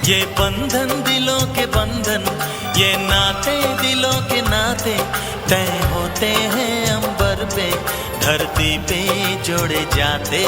ये बंधन दिलों के बंधन, ये नाते दिलों के नाते तय होते हैं अंबर पे, धरती पे जोड़े जाते।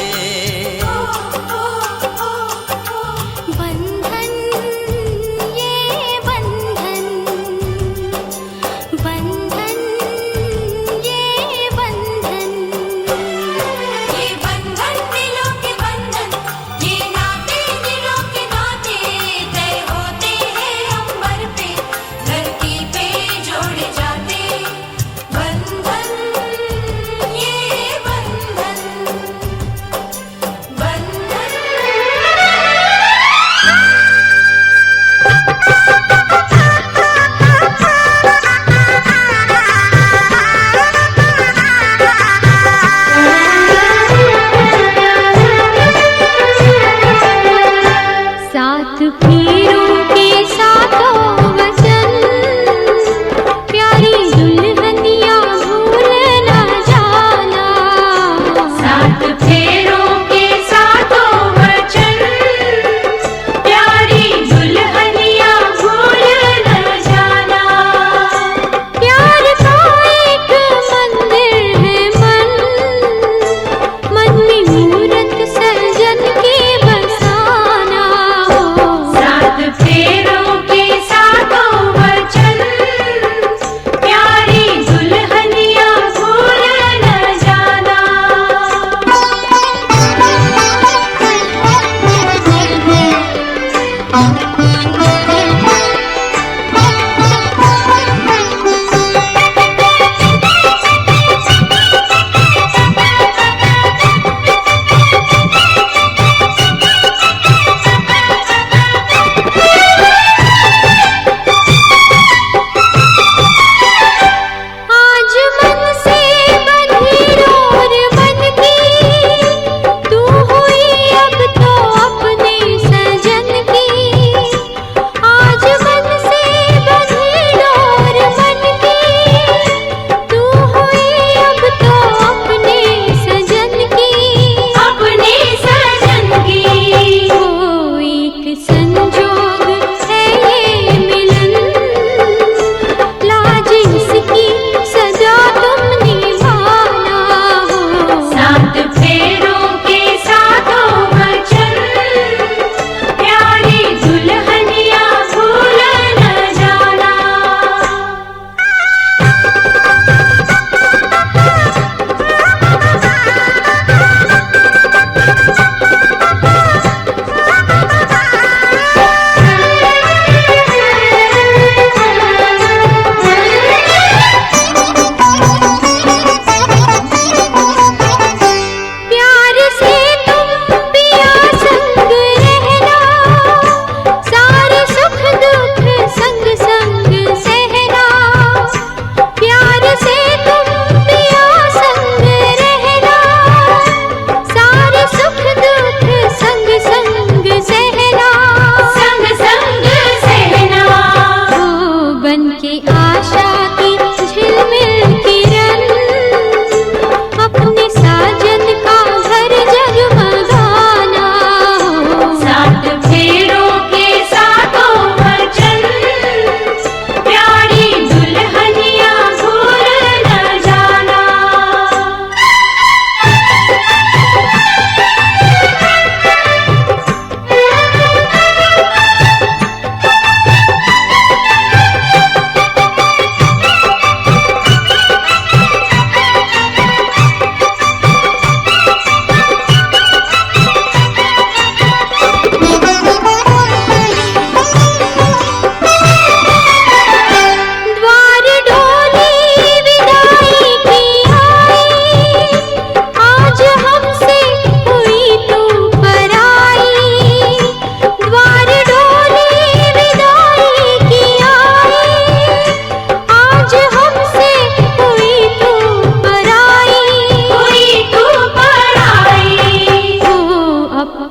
अब तो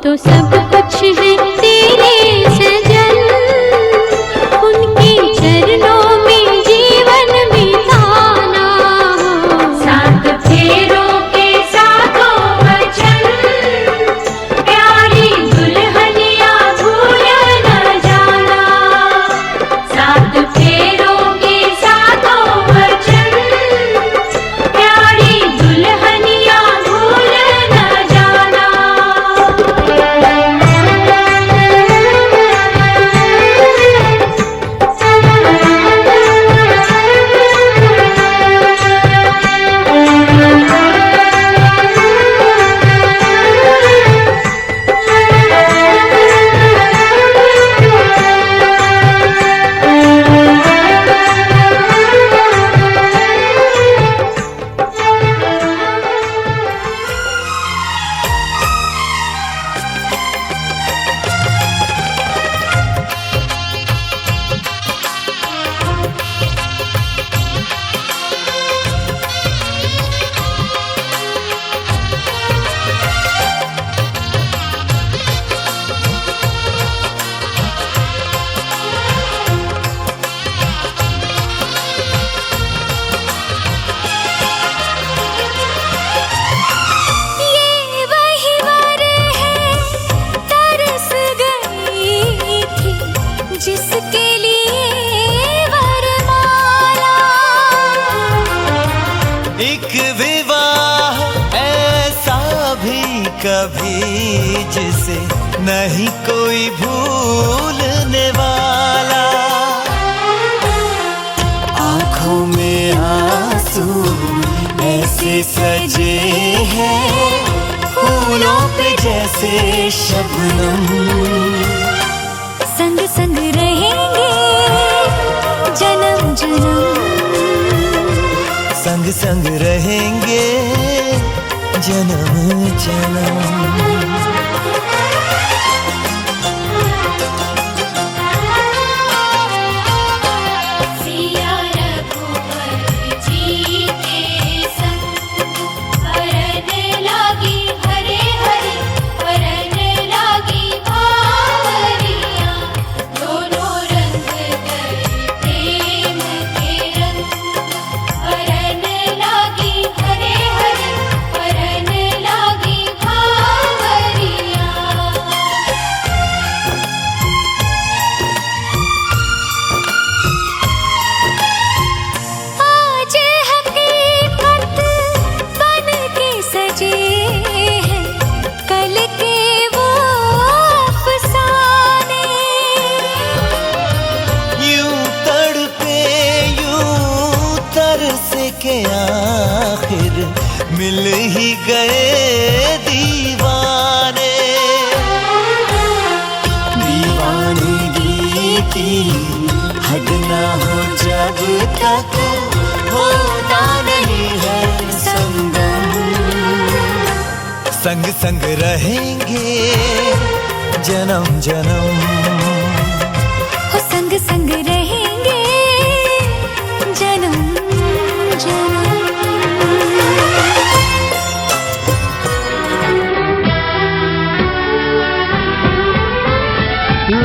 तो सब कुछ है तेरे सजन, उनके चरणों में जीवन बिताना हो। सात फेरों के सातों वचन, प्यारी दुल्हनिया भूल न जाना। सात फेरों के सातों वचन, प्यारी दुल्हनिया भूल न जाना। जिसके लिए वरमाला, एक विवाह ऐसा भी कभी जिसे नहीं कोई भूलने वाला। आंखों में आंसू ऐसे सजे हैं फूलों पे जैसे शबनम। संग संग रहेंगे जन्म जन्म, संग संग रहेंगे जन्म जन्म। सिया रघुवर जी के संग, वरन लागी हरे हरे, वरन लागी बावरिया। दोनों रंग गए प्रेम के रंग, वरन लागी हरे हरे, वरन लागी बावरिया। आज हकीकत बन के सजे हैं कल के वो अफसाने। यूं तड़पे यूं तरसे के आखिर मिल ही गए दीवाने। दीवानगी की हद ना हो जब तक होता नहीं है संगम। संग संग रहेंगे जन्म जन्म, हो संग संग रहेंगे जन्म जन्म।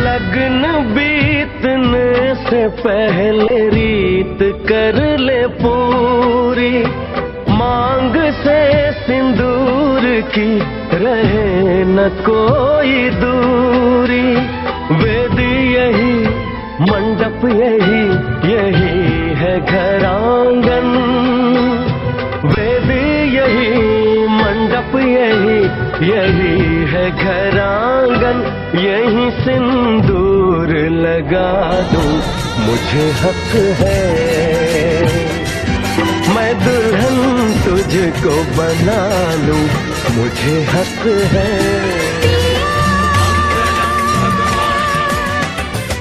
लगन बीतने से पहले रीत कर ले पूरी, मांग से सिंदूर की रहे न कोई दूरी। वेद यही मंडप यही यही है घर आंगन, वेद यही मंडप यही यही है घर आंगन। यही सिंदूर लगा दूं मुझे हक है, मैं दुल्हन तुझको बना लूं मुझे हक है।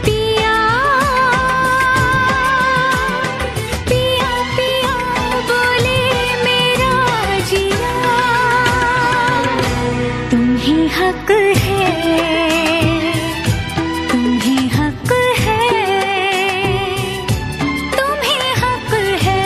पिया पिया पिया बोले मेरा जिया, तुम्हें हक है, तुम्हें हक है, तुम्हें हक है।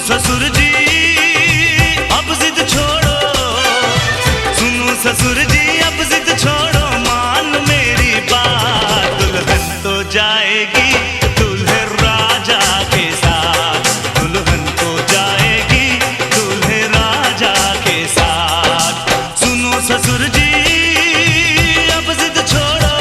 ससुर जी अब जिद छोड़ो, सुनो ससुर जी अब जिद छोड़ो, मान मेरी बात। दुल्हन तो जाएगी दूल्हे राजा के साथ, दुल्हन तो जाएगी दूल्हे राजा के साथ। सुनो ससुर जी अब जिद छोड़ो,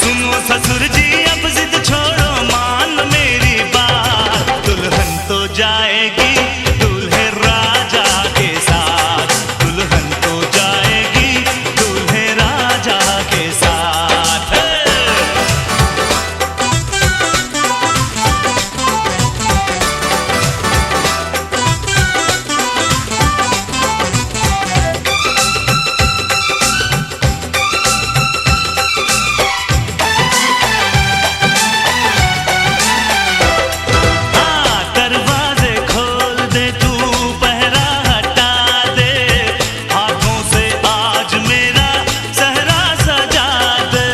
सुनो ससुर जी अब जिद छोड़ो, मान मेरी बात। दुल्हन तो जाएगी दूल्हे राजा के साथ, दुल्हन तो जाएगी दूल्हे राजा के साथ। दरवाजे खोल दे तू, पहरा हटा दे, हाथों से आज मेरा सहरा सजा दे।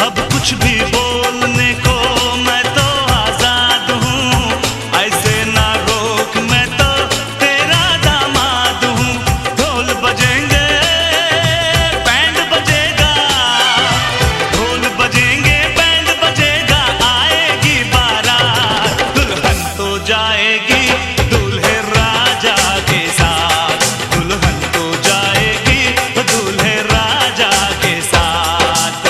अब कुछ भी बोलने को मैं तो आजाद हूँ, ऐसे ना रोक मैं तो तेरा दामाद हूँ। ढोल बजेंगे बैंड बजेगा, ढोल बजेंगे बैंड बजेगा, आएगी बारात। दुल्हन तो जाएगी दूल्हे राजा के साथ, दुल्हन तो जाएगी दूल्हे राजा के साथ।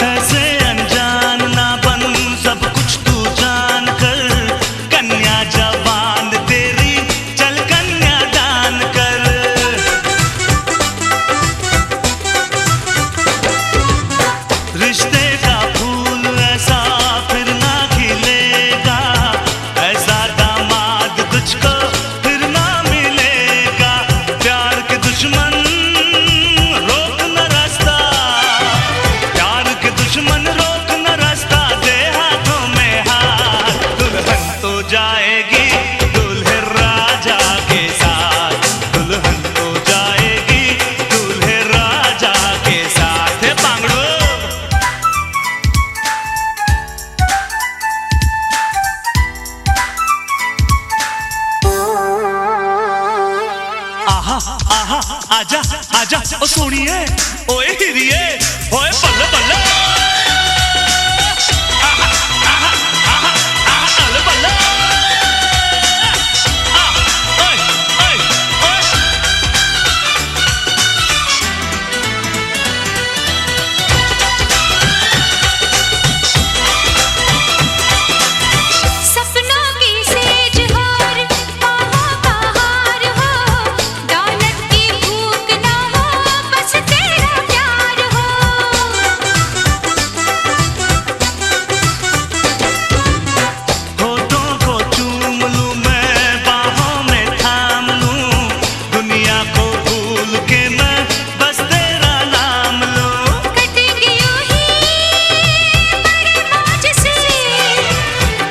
ऐसे अनजान ना बन, सब कुछ तू जान कर, कन्या जवान तेरी चल कन्या दान कर। रिश्ते का फूल ऐसा फिर ना खिलेगा, ऐसा दामाद तुझको फिर ना मिलेगा। प्यार के दुश्मन रोक न रास्ता, प्यार के दुश्मन रोक न रास्ता, दे हाथों में हाथ। दुल्हन तो जाएगी दूल्हे राजा के साथ, दुल्हन तो जाएगी दूल्हे राजा के साथ। हे बांगड़ो आहा आहा आजा आजा ओ सोनिए ओए हिरिए ओए बल्ले बल्ले आहा आहा आहा आहा बल्ले बल्ले ओए ओए ओए। सपनों की सेज हार, बाहों का हार हो, दौलत की भूख ना हो, बस तेरा प्यार हो। होठों को चूम लूं मैं, बाहों में थाम लूं, दुनिया को भूल के मैं बस तेरा नाम लूं। कटेंगे यूं ही बड़े मौज से,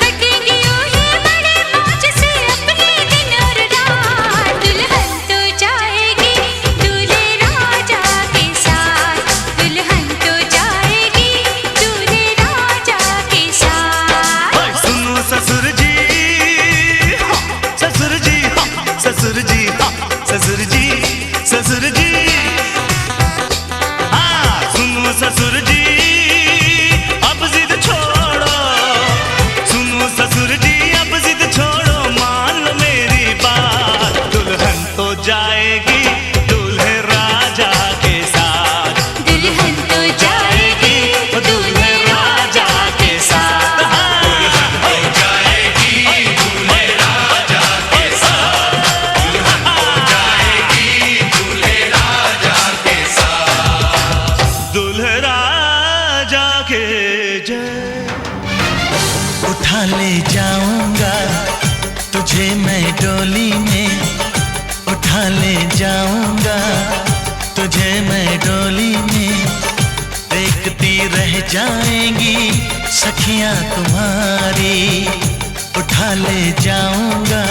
कटेंगे यूं ही बड़े मौज से अपने दिन और रात। दुल्हन तो जाएगी दूल्हे राजा के साथ, दुल्हन तो जाएगी दूल्हे राजा के साथ। ओए सुनो ससुर जी हाँ, ससुर जी हाँ, ससुर जी हाँ, ससुर जी ससुर जी हाँ। सुनो ससुर जी अब जिद छोड़ो, सुनो ससुर जी अब जिद छोड़ो, मान लो मेरी बात। दुल्हन तो जाएगी दूल्हे राजा के साथ, दुल्हन तो जाएगी दूल्हे राजा के साथ। दुल्हन तो जाएगी दूल्हे राजा के साथ, दुल्हन तो जाएगी दूल्हे राजा के साथ। दूल्हे राजा के जय। उठा ले जाऊंगा तुझे मैं डोली में, उठा ले जाऊंगा तुझे मैं डोली में देखती रह जाएंगी सखियां तुम्हारी, उठा ले जाऊंगा